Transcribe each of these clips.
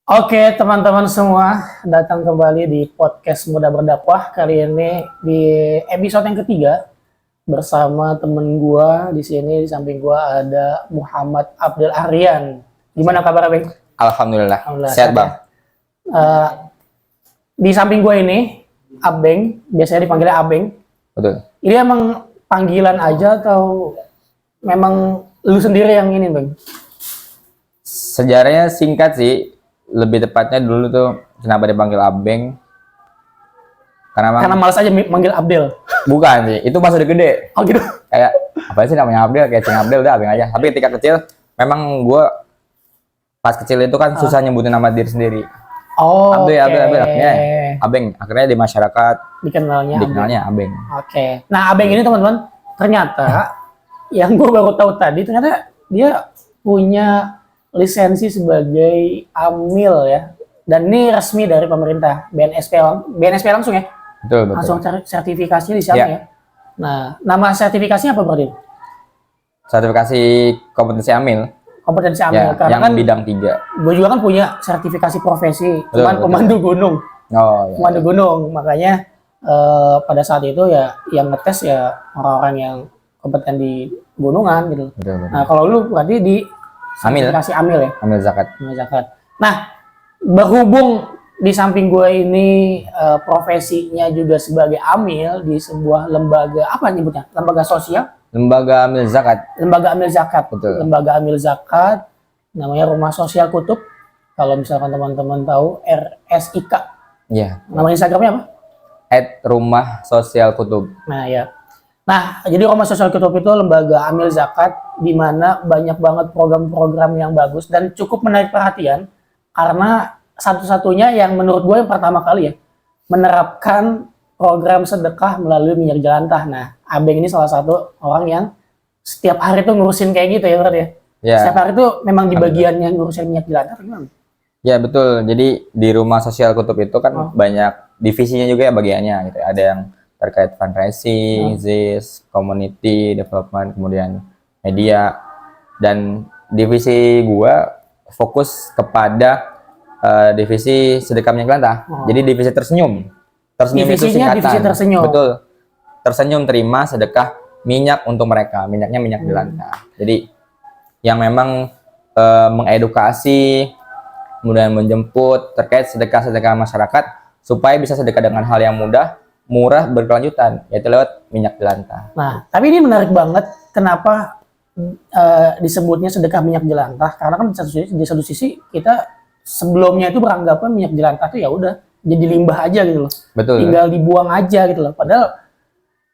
Oke, teman-teman semua, datang kembali di podcast Muda Berdakwah. Kali ini di episode yang ketiga bersama temen gua di sini. Di samping gua ada Muhammad Abdul Aryan. Gimana kabar, Bang? Alhamdulillah. Alhamdulillah, Sehat, sehat Bang. Eh, di samping gua ini Abeng, biasanya dipanggilnya Abeng. Betul. Ini emang panggilan aja atau memang lu sendiri yang ini, Bang? Sejarahnya singkat sih. Lebih tepatnya dulu tuh kenapa dipanggil Abeng? Karena malas aja manggil Abdel. Bukan sih, itu pas udah gede. Oh gitu. Kayak apa sih namanya Abdel, kayak Cing Abdel udah Abeng aja. Tapi ketika kecil memang gue pas kecil itu kan susah nyebutin nama diri sendiri. Oh, Abdel, oke. akhirnya Abeng. Akhirnya di masyarakat Dikenalnya Abeng. Oke. Nah, Abeng ini teman-teman, ternyata yang gue baru tahu tadi, ternyata dia punya lisensi sebagai AMIL ya. Dan ini resmi dari pemerintah, BNSP langsung ya. Betul. Langsung sertifikasinya di sana ya. Nah, nama sertifikasinya apa berarti? Sertifikasi kompetensi AMIL. Kompetensi AMIL. Ya, Karena yang kan bidang 3. gue juga kan punya sertifikasi profesi, cuman Betul. pemandu gunung. Oh, ya. Pemandu gunung, makanya pada saat itu ya yang ngetes ya orang-orang yang kompeten di gunungan gitu. Betul. Nah, kalau lu berarti di sertifikasi AMIL ya, AMIL zakat. AMIL zakat. Nah, berhubung di samping gue ini profesinya juga sebagai AMIL di sebuah lembaga, apa nyebutnya? Lembaga sosial? Lembaga AMIL zakat. Lembaga AMIL zakat. Betul. Lembaga AMIL zakat, namanya Rumah Sosial Kutub. Kalau misalkan teman-teman tahu, RSIK. Iya. Nama Instagramnya apa? Rumah Sosial Kutub. Nah, ya. Nah, jadi Rumah Sosial Kutub itu lembaga AMIL zakat di mana banyak banget program-program yang bagus dan cukup menarik perhatian karena satu-satunya yang menurut gue yang pertama kali ya menerapkan program sedekah melalui minyak jelantah. Nah, Abeng ini salah satu orang yang setiap hari tuh ngurusin kayak gitu ya berarti ya? Ya. Setiap hari tuh memang di bagian yang ngurusin minyak jelantah gimana? Ya betul. Jadi di Rumah Sosial Kutub itu kan banyak divisinya juga ya bagiannya gitu. Ada yang terkait fundraising, ZIS, community development, kemudian media, dan divisi gua fokus kepada divisi sedekah minyak jelantah. Jadi divisi tersenyum. Tersenyum itu Divisinya singkatan. divisi tersenyum. Betul. Tersenyum terima sedekah minyak untuk mereka. Minyaknya minyak jelantah. Jadi yang memang mengedukasi, kemudian menjemput terkait sedekah-sedekah masyarakat supaya bisa sedekah dengan hal yang mudah, murah, berkelanjutan, yaitu lewat minyak jelantah. Nah, tapi ini menarik banget kenapa disebutnya sedekah minyak jelantah, karena kan di satu sisi kita sebelumnya itu beranggapan minyak jelantah itu ya udah jadi limbah aja gitu loh. Betul. Tinggal dibuang aja gitu loh. Padahal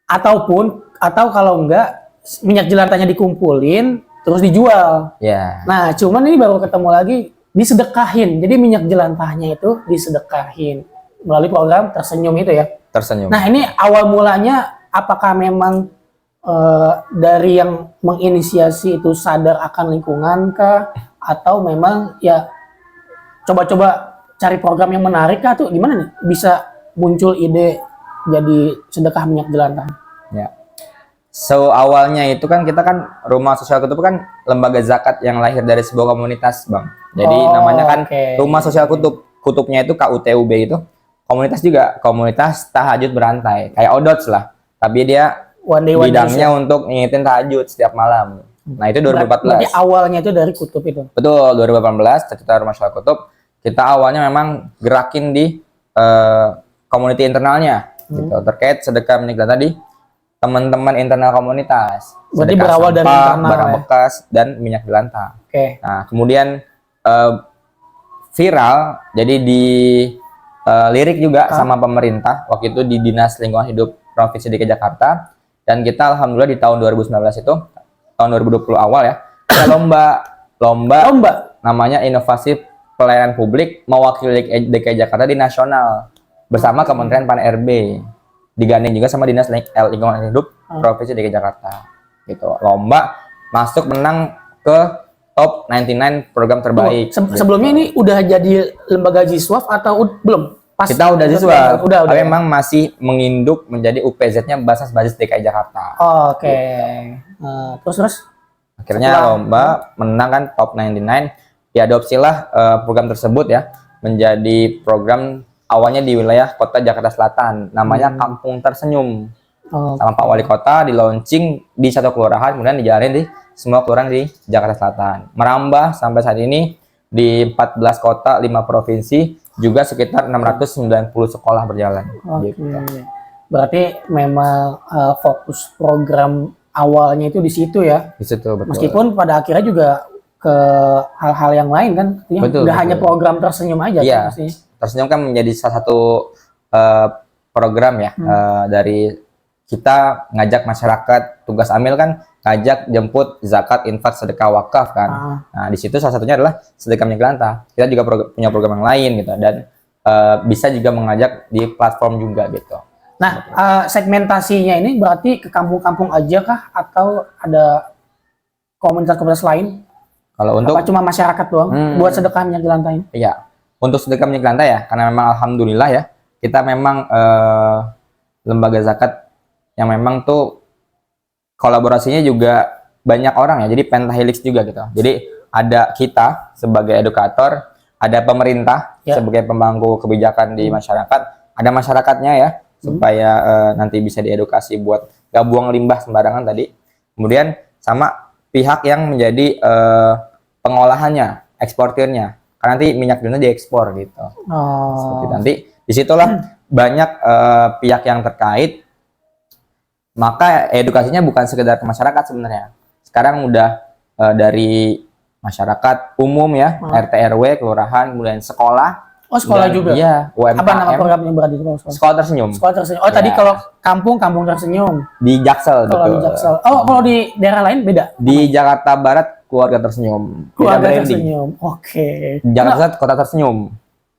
atau kalau enggak minyak jelantahnya dikumpulin terus dijual. Ya. Nah, cuman ini baru ketemu lagi disedekahin. Jadi minyak jelantahnya itu disedekahin melalui program tersenyum itu ya. Tersenyum. Nah, ini awal mulanya apakah memang dari yang menginisiasi itu sadar akan lingkungan kah, atau memang ya coba-coba cari program yang menarik kah, tuh gimana nih bisa muncul ide jadi sedekah minyak jelantah? Ya. So awalnya itu kan kita kan Rumah Sosial Kutub kan lembaga zakat yang lahir dari sebuah komunitas, Bang. Jadi namanya kan Rumah Sosial Kutub. Kutubnya itu KUTUB itu komunitas juga, komunitas tahajud berantai, kayak Odots lah. Tapi dia bidangnya untuk ngingetin tahajud setiap malam. Nah, itu 2014. Berarti awalnya itu dari Kutub itu. Betul, 2018 cerita Rumah Sosial Kutub. Kita awalnya memang gerakin di community internalnya gitu, terkait sedekah minyak jelantah tadi teman-teman internal komunitas. Berarti Sedekah berawal dari sampah, internal barang ya? bekas dan minyak jelantah. Oke. Nah, kemudian viral jadi di lirik juga sama pemerintah waktu itu di Dinas Lingkungan Hidup Provinsi DKI Jakarta, dan kita alhamdulillah di tahun 2019 itu tahun 2020 awal ya ada lomba namanya Inovasi Pelayanan Publik mewakili DKI Jakarta di nasional bersama Kementerian Pan-RB, digandeng juga sama Dinas Lingkungan Hidup Provinsi DKI Jakarta gitu. Lomba masuk menang ke top 99 program terbaik. Sebelumnya ini udah jadi lembaga Jiswaf atau belum? Kita udah Jiswaf, tapi memang masih menginduk menjadi UPZ-nya Basis DKI Jakarta. Oke. Terus akhirnya lomba menang kan top 99 diadopsilah program tersebut ya menjadi program awalnya di wilayah kota Jakarta Selatan, namanya Kampung Tersenyum. Sama Pak Wali Kota di launching di satu kelurahan, kemudian dijalanin di semua kelurahan di Jakarta Selatan. Merambah sampai saat ini di 14 kota, 5 provinsi, juga sekitar 690 sekolah berjalan. Oke. Gitu. Berarti memang fokus program awalnya itu di situ ya. Di situ, betul. Meskipun pada akhirnya juga ke hal-hal yang lain kan, artinya Betul, udah betul. hanya program Tersenyum aja Iya. kan pastinya. Tersenyum kan menjadi salah satu program ya dari kita ngajak masyarakat, tugas Amil kan ngajak jemput zakat, infak, sedekah, wakaf kan. Nah di situ salah satunya adalah sedekah minyak jelantah. Kita juga punya program yang lain gitu, dan bisa juga mengajak di platform juga gitu. Nah, segmentasinya ini berarti ke kampung-kampung aja kah atau ada komunitas-komunitas lain? Kalau untuk Apa cuma masyarakat doang buat sedekah minyak jelantah ini? Iya, untuk sedekah minyak jelantah ya, karena memang alhamdulillah ya, kita memang lembaga zakat yang memang tuh kolaborasinya juga banyak orang ya, jadi pentahelix juga gitu. Jadi ada kita sebagai edukator, ada pemerintah sebagai pemangku kebijakan di masyarakat, ada masyarakatnya ya, supaya nanti bisa diedukasi buat gak buang limbah sembarangan tadi. Kemudian sama pihak yang menjadi pengolahannya, eksportirnya. Karena nanti minyak jelantah diekspor gitu. Seperti nanti disitulah banyak pihak yang terkait. Maka edukasinya bukan sekedar ke masyarakat sebenarnya. Sekarang udah dari masyarakat umum ya, RT RW, kelurahan, kemudian sekolah. Oh, sekolah juga? Iya, UMKM. Apa nama programnya berarti? Sekolah Tersenyum. Sekolah Tersenyum. Oh, tadi kalau kampung Tersenyum. Di Jaksel, Kalau betul. di Jaksel. Oh, kalau di daerah lain beda? Di Jakarta Barat, Keluarga Tersenyum. Keluarga Tersenyum. Oke. Jakarta Selatan, Kota Tersenyum.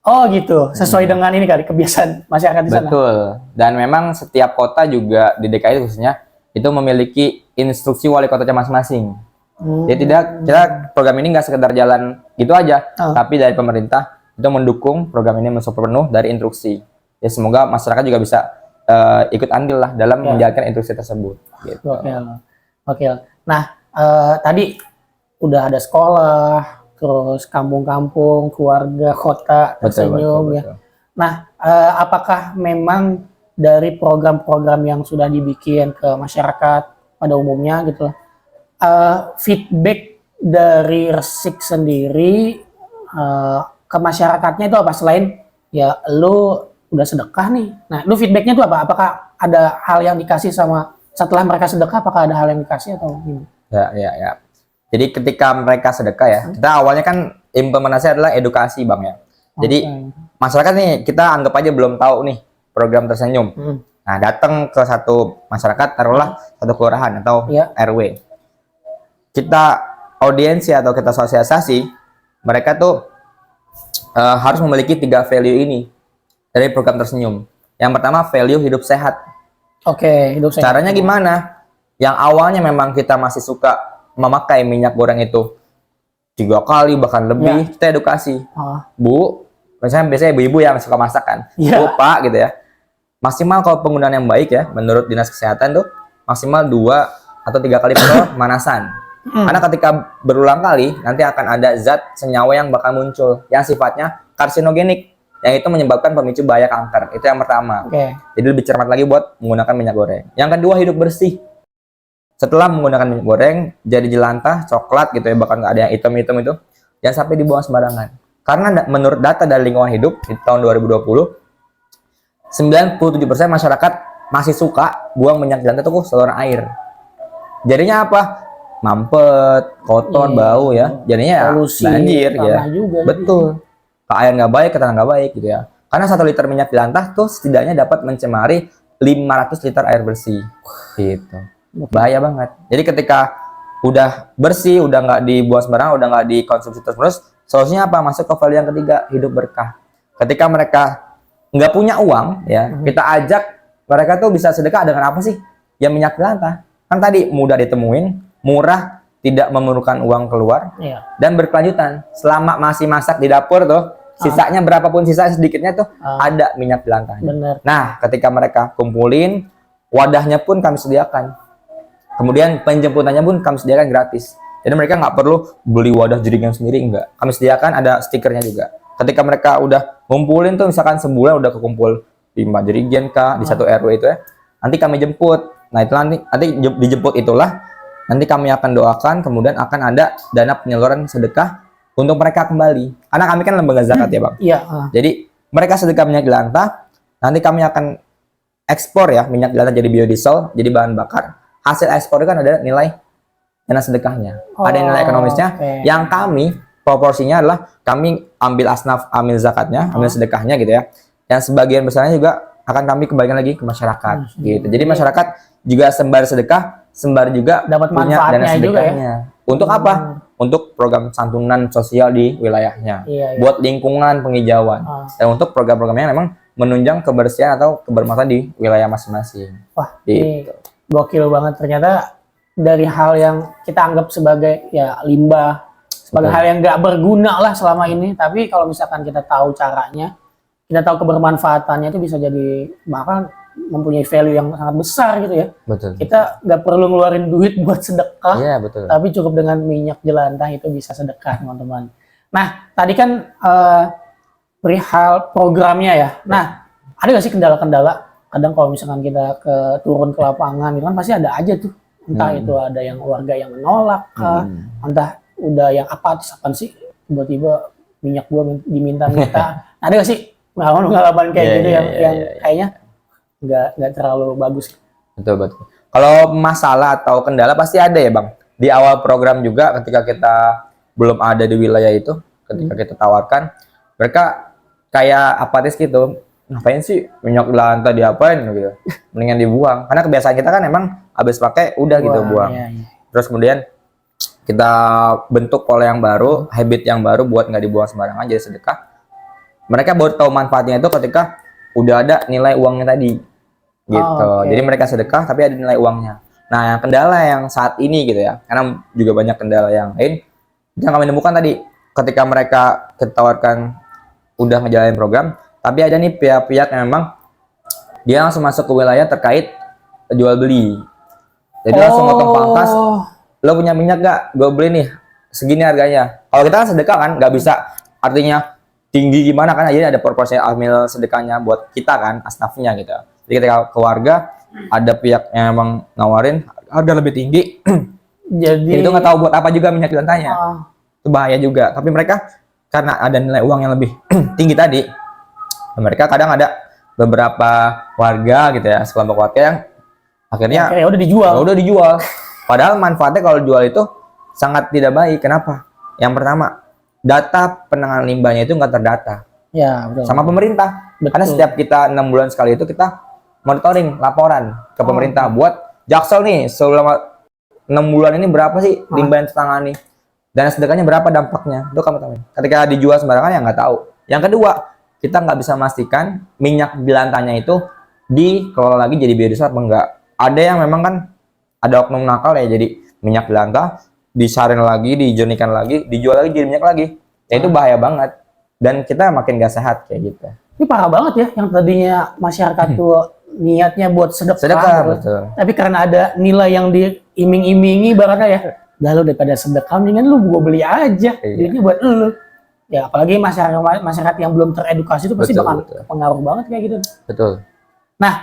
Oh gitu, sesuai dengan ini kali kebiasaan masyarakat di sana. Betul. Dan memang setiap kota juga di DKI khususnya itu memiliki instruksi wali kotanya masing-masing. Jadi kita program ini nggak sekedar jalan gitu aja, tapi dari pemerintah itu mendukung program ini mensupport penuh dari instruksi. Ya semoga masyarakat juga bisa ikut andil lah dalam menjalankan instruksi tersebut. Gitu. Oke. Nah, tadi udah ada sekolah, terus kampung-kampung, keluarga, kota, Tersenyum ya. Nah, apakah memang dari program-program yang sudah dibikin ke masyarakat pada umumnya gitu, feedback dari Resik sendiri ke masyarakatnya itu apa selain ya lu udah sedekah nih? Nah, lu feedbacknya itu apa? Apakah ada hal yang dikasih sama setelah mereka sedekah? Apakah ada hal yang dikasih atau gimana? Ya. Jadi ketika mereka sedekah ya, kita awalnya kan implementasi adalah edukasi Bang ya. Jadi masyarakat nih kita anggap aja belum tahu nih program Tersenyum. Nah datang ke satu masyarakat, taruhlah satu kelurahan atau RW. Kita audiensi atau kita sosialisasi, mereka tuh harus memiliki 3 value ini dari program Tersenyum. Yang pertama value hidup sehat. Oke, hidup sehat. Caranya gimana? Yang awalnya memang kita masih suka memakai minyak goreng itu 3 kali bahkan lebih, kita edukasi. Bu, biasanya ibu-ibu yang suka masak kan, Bu, Pak gitu ya. Maksimal kalau penggunaan yang baik ya, menurut Dinas Kesehatan tuh maksimal 2 atau 3 kali pemanasan. Karena ketika berulang kali nanti akan ada zat senyawa yang bakal muncul yang sifatnya karsinogenik, yang itu menyebabkan pemicu bahaya kanker. Itu yang pertama. Jadi lebih cermat lagi buat menggunakan minyak goreng. Yang kedua, hidup bersih. Setelah menggunakan minyak goreng, jadi jelantah, coklat gitu ya, bahkan nggak ada yang hitam-hitam itu, jangan sampai dibuang sembarangan. Karena menurut data dari lingkungan hidup di tahun 2020, 97% masyarakat masih suka buang minyak jelantah itu ke saluran air. Jadinya apa? Mampet, kotor, bau ya. Jadinya polusi, banjir ya. Juga, betul. Ke air nggak baik, ke tanah nggak baik gitu ya. Karena 1 liter minyak jelantah tuh setidaknya dapat mencemari 500 liter air bersih. Gitu. Bahaya banget. Jadi ketika udah bersih, udah nggak dibuang sembarangan, udah nggak dikonsumsi terus, solusinya apa? Masuk ke value yang ketiga, hidup berkah. Ketika mereka nggak punya uang, ya kita ajak mereka tuh bisa sedekah dengan apa sih? Ya minyak jelantah. Kan tadi mudah ditemuin, murah, tidak memerlukan uang keluar, dan berkelanjutan. Selama masih masak di dapur tuh, sisanya berapapun sisa sedikitnya tuh ada minyak jelantahnya. Nah, ketika mereka kumpulin, wadahnya pun kami sediakan. Kemudian penjemputannya pun kami sediakan gratis. Jadi mereka nggak perlu beli wadah jerigen sendiri, enggak. Kami sediakan ada stikernya juga. Ketika mereka udah ngumpulin tuh misalkan sebulan udah kekumpul 5 jerigen kah di satu RW itu ya, nanti kami jemput. Nah itu nanti dijemput itulah nanti kami akan doakan, kemudian akan ada dana penyaluran sedekah untuk mereka kembali. Karena kami kan lembaga zakat ya Bang. Iya. Jadi mereka sedekah minyak jelantah, nanti kami akan ekspor ya minyak jelantah jadi biodiesel, jadi bahan bakar. Hasil ekspor itu kan ada nilai dana sedekahnya, ada nilai ekonomisnya. Yang kami proporsinya adalah kami ambil asnaf, ambil zakatnya, ambil sedekahnya gitu ya. Yang sebagian besarnya juga akan kami kembalikan lagi ke masyarakat gitu. Jadi masyarakat juga sembari sedekah, sembari juga dapat punya dana manfaatnya juga ya. sedekahnya. Untuk apa? Untuk program santunan sosial di wilayahnya, buat lingkungan penghijauan, dan untuk program-programnya memang menunjang kebersihan atau kebermanfaatan di wilayah masing-masing. Wah, ini gokil banget ternyata dari hal yang kita anggap sebagai ya limbah, sebagai hal yang nggak berguna lah selama ini. Tapi kalau misalkan kita tahu caranya, kita tahu kebermanfaatannya itu bisa jadi bahkan mempunyai value yang sangat besar gitu ya. Betul. Kita nggak perlu ngeluarin duit buat sedekah, Iya betul. tapi cukup dengan minyak jelantah itu bisa sedekah teman-teman. Nah tadi kan perihal programnya ya. Nah ada nggak sih kendala-kendala? Kadang kalau misalkan kita turun ke lapangan, itu kan pasti ada aja tuh. Entah itu ada yang warga yang menolak, entah udah yang apaan sih tiba-tiba minyak gua diminta-minta. Ada nggak sih pengalaman kayak gitu yang kayaknya nggak terlalu bagus? Betul. Kalau masalah atau kendala pasti ada ya Bang. Di awal program juga ketika kita belum ada di wilayah itu, ketika kita tawarkan, mereka kayak apatis gitu. Ngapain sih minyak jelantah diapain gitu? Mendingan dibuang. Karena kebiasaan kita kan emang habis pakai udah gitu buang. Terus kemudian kita bentuk pola yang baru, habit yang baru buat nggak dibuang sembarangan jadi sedekah. Mereka baru tahu manfaatnya itu ketika udah ada nilai uangnya tadi. Gitu. Jadi mereka sedekah tapi ada nilai uangnya. Nah, yang kendala yang saat ini gitu ya. Karena juga banyak kendala yang lain yang kami temukan tadi ketika mereka ketawarkan udah ngejalanin program, tapi ada nih pihak-pihak yang memang dia langsung masuk ke wilayah terkait jual beli. Jadi langsung potong pangkas. Lo punya minyak gak? Gue beli nih. Segini harganya. Kalau kita kan sedekah kan nggak bisa artinya tinggi gimana kan, jadi ada proporsi amil sedekahnya buat kita kan, asnafnya gitu. Jadi ketika ke warga ada pihak yang emang nawarin harga lebih tinggi, jadi itu nggak tahu buat apa juga minyak jelantahnya, itu bahaya juga. Tapi mereka karena ada nilai uang yang lebih tinggi tadi, mereka kadang ada beberapa warga gitu ya, sekelompok warga yang akhirnya udah dijual. Padahal manfaatnya kalau jual itu sangat tidak baik. Kenapa? Yang pertama, data penanganan limbahnya itu nggak terdata. Ya, betul. Sama pemerintah. Betul. Karena setiap kita 6 bulan sekali itu kita monitoring laporan ke pemerintah buat Jaksel nih selama 6 bulan ini berapa sih limbah yang tertangani, dan sedekahnya berapa dampaknya, itu kami tahu. Ketika dijual sembarangan ya nggak tahu. Yang kedua, kita nggak bisa memastikan minyak jelantahnya itu dikelola lagi jadi biodiesel apa enggak. Ada yang memang kan ada oknum nakal ya, jadi minyak jelantah disaring lagi, dijernihkan lagi, dijual lagi jadi minyak lagi. Ya itu bahaya banget. Dan kita makin gak sehat kayak gitu. Ini parah banget ya, yang tadinya masyarakat tuh niatnya buat sedekah betul. Tapi karena ada nilai yang diiming-imingi barangnya ya, dah lu daripada sedekah mendingan lu gua beli aja, duitnya buat lu. Ya apalagi masyarakat yang belum teredukasi itu pasti bakal pengaruh banget kayak gitu. Betul. Nah,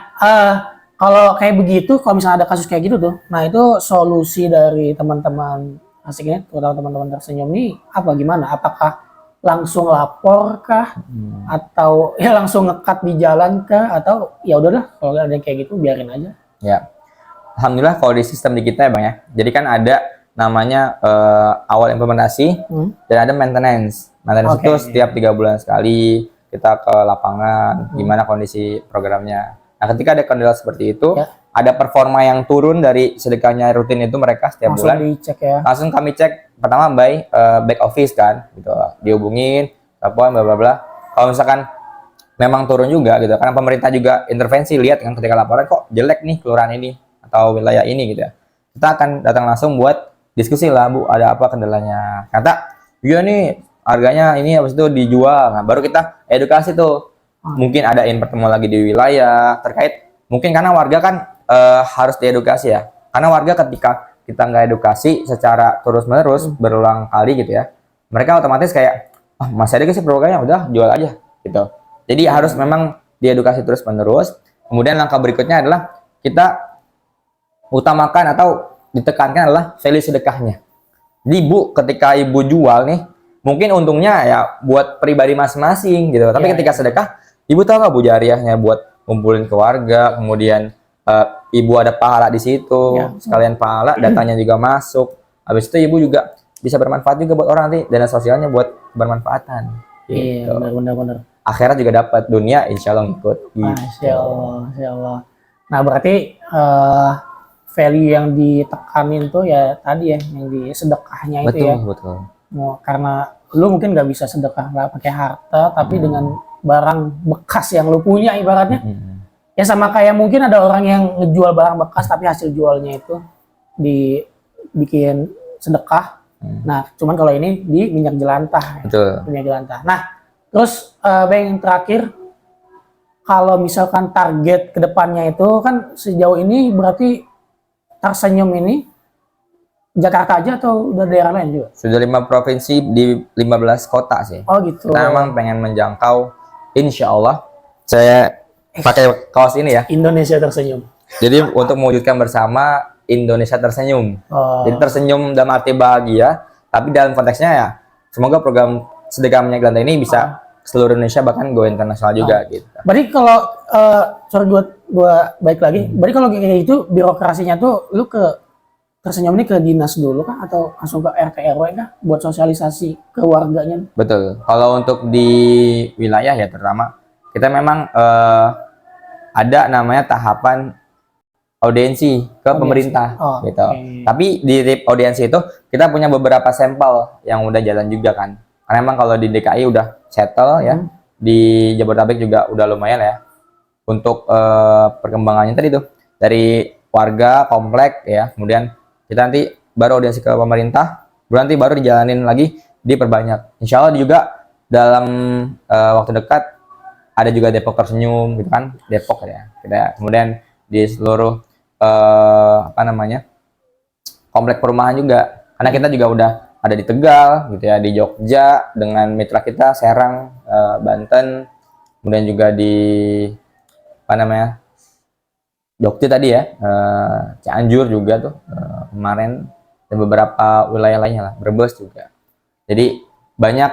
kalau kayak begitu, kalau misalnya ada kasus kayak gitu tuh, nah itu solusi dari teman-teman asiknya, terutama teman-teman tersenyum nih apa gimana? Apakah langsung lapor kah? Atau ya langsung ngekat di jalan kah? Atau ya udahlah kalau ada yang kayak gitu biarin aja? Ya, alhamdulillah kalau di sistem di kita ya Bang ya. Jadi kan ada namanya awal implementasi dan ada maintenance. Maintenance itu setiap 3 bulan sekali kita ke lapangan, gimana kondisi programnya. Nah, ketika ada kendala seperti itu, ada performa yang turun dari sedekahnya rutin itu mereka setiap langsung bulan. Dicek ya. Langsung kami cek pertama by back office kan, gitu. Dihubungin, telepon, bla bla bla. Kalau misalkan memang turun juga gitu, karena pemerintah juga intervensi lihat kan ketika laporan kok jelek nih kelurahan ini atau wilayah ini gitu ya. Kita akan datang langsung buat diskusi lah, Bu, ada apa kendalanya. Kata, iya nih harganya ini habis itu dijual. Nah, baru kita edukasi tuh. Mungkin adain pertemuan lagi di wilayah terkait mungkin karena warga kan harus diedukasi ya, karena warga ketika kita nggak edukasi secara terus-menerus berulang kali gitu ya, mereka otomatis kayak masih ada sih programnya, udah jual aja gitu. Jadi harus memang diedukasi terus-menerus. Kemudian langkah berikutnya adalah kita utamakan atau ditekankan adalah value sedekahnya. Jadi Bu, ketika Ibu jual nih, mungkin untungnya ya buat pribadi masing-masing gitu. Tapi ketika sedekah, Ibu tahu nggak Bu, jariahnya buat ngumpulin keluarga, kemudian Ibu ada pahala di situ, sekalian pahala, datanya juga masuk. Habis itu Ibu juga bisa bermanfaat juga buat orang, nanti dana sosialnya buat bermanfaatan. Gitu. Iya, benar. Akhirat juga dapat, dunia insya Allah ngikut. Masya Allah. Nah berarti value yang ditekanin tuh ya tadi ya, yang di sedekahnya itu ya. Betul. Karena lu mungkin nggak bisa sedekah nggak pakai harta, tapi dengan barang bekas yang lu punya ibaratnya. Ya sama kayak mungkin ada orang yang ngejual barang bekas tapi hasil jualnya itu dibikin sedekah. Nah, cuman kalau ini di minyak jelantah. Betul. Minyak jelantah. Nah, terus yang terakhir, kalau misalkan target kedepannya itu kan sejauh ini berarti Tersenyum ini Jakarta aja atau udah daerah lain juga? Sudah 5 provinsi di 15 kota sih. Oh gitu. Kita memang pengen menjangkau, insya Allah. Saya pakai kaos ini ya. Indonesia Tersenyum. Jadi untuk mewujudkan bersama Indonesia Tersenyum. Jadi tersenyum dalam arti bahagia, tapi dalam konteksnya ya semoga program sedekah minyak jelantah ini bisa seluruh Indonesia, bahkan go internasional juga gitu. Berarti kalau sorry gua baik lagi. Berarti kalau kayak gitu birokrasinya tuh lu ke Tersenyum ini ke dinas dulu kah atau langsung ke RT RW kah buat sosialisasi ke warganya? Betul. Kalau untuk di wilayah ya terutama kita memang ada namanya tahapan audiensi ke pemerintah gitu. Tapi di audiensi itu kita punya beberapa sampel yang udah jalan juga kan. Karena memang kalau di DKI udah settle ya, di Jabodetabek juga udah lumayan ya untuk perkembangannya tadi tuh dari warga komplek ya, kemudian kita nanti baru audiensi ke pemerintah, nanti baru dijalanin lagi diperbanyak. Insya Allah juga dalam waktu dekat ada juga Depok Tersenyum gitu kan, Depok ya. Kita kemudian di seluruh komplek perumahan juga, karena kita juga udah ada di Tegal gitu ya, di Jogja dengan mitra kita Serang, Banten, kemudian juga di Jogja tadi ya, Cianjur juga tuh kemarin, dan beberapa wilayah lainnya lah, Brebes juga. Jadi banyak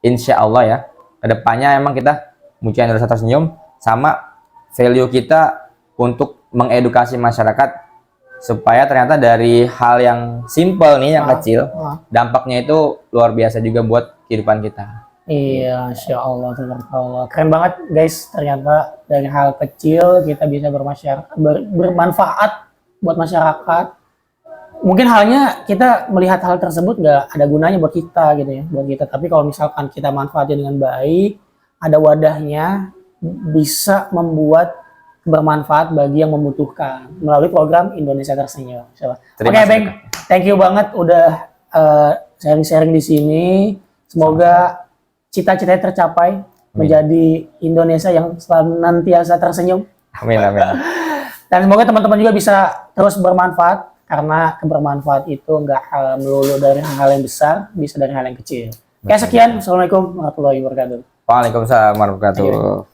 insya Allah ya kedepannya emang kita munculin Indonesia Tersenyum sama value kita untuk mengedukasi masyarakat supaya ternyata dari hal yang simple nih, yang kecil, dampaknya itu luar biasa juga buat kehidupan kita. Iya, Insya Allah, keren banget guys. Ternyata dari hal kecil kita bisa bermanfaat buat masyarakat. Mungkin halnya kita melihat hal tersebut nggak ada gunanya buat kita gitu ya, buat kita. Tapi kalau misalkan kita manfaatkan dengan baik, ada wadahnya, bisa membuat bermanfaat bagi yang membutuhkan melalui program Indonesia Tersenyum. Oke, Bang, thank you banget udah sharing-sharing di sini. Semoga cita-citanya tercapai, menjadi Indonesia yang senantiasa tersenyum. Amin. Dan semoga teman-teman juga bisa terus bermanfaat, karena kebermanfaat itu nggak melulu dari hal yang besar, bisa dari hal yang kecil. Oke, sekian. Assalamualaikum warahmatullahi wabarakatuh. Waalaikumsalam warahmatullahi wabarakatuh.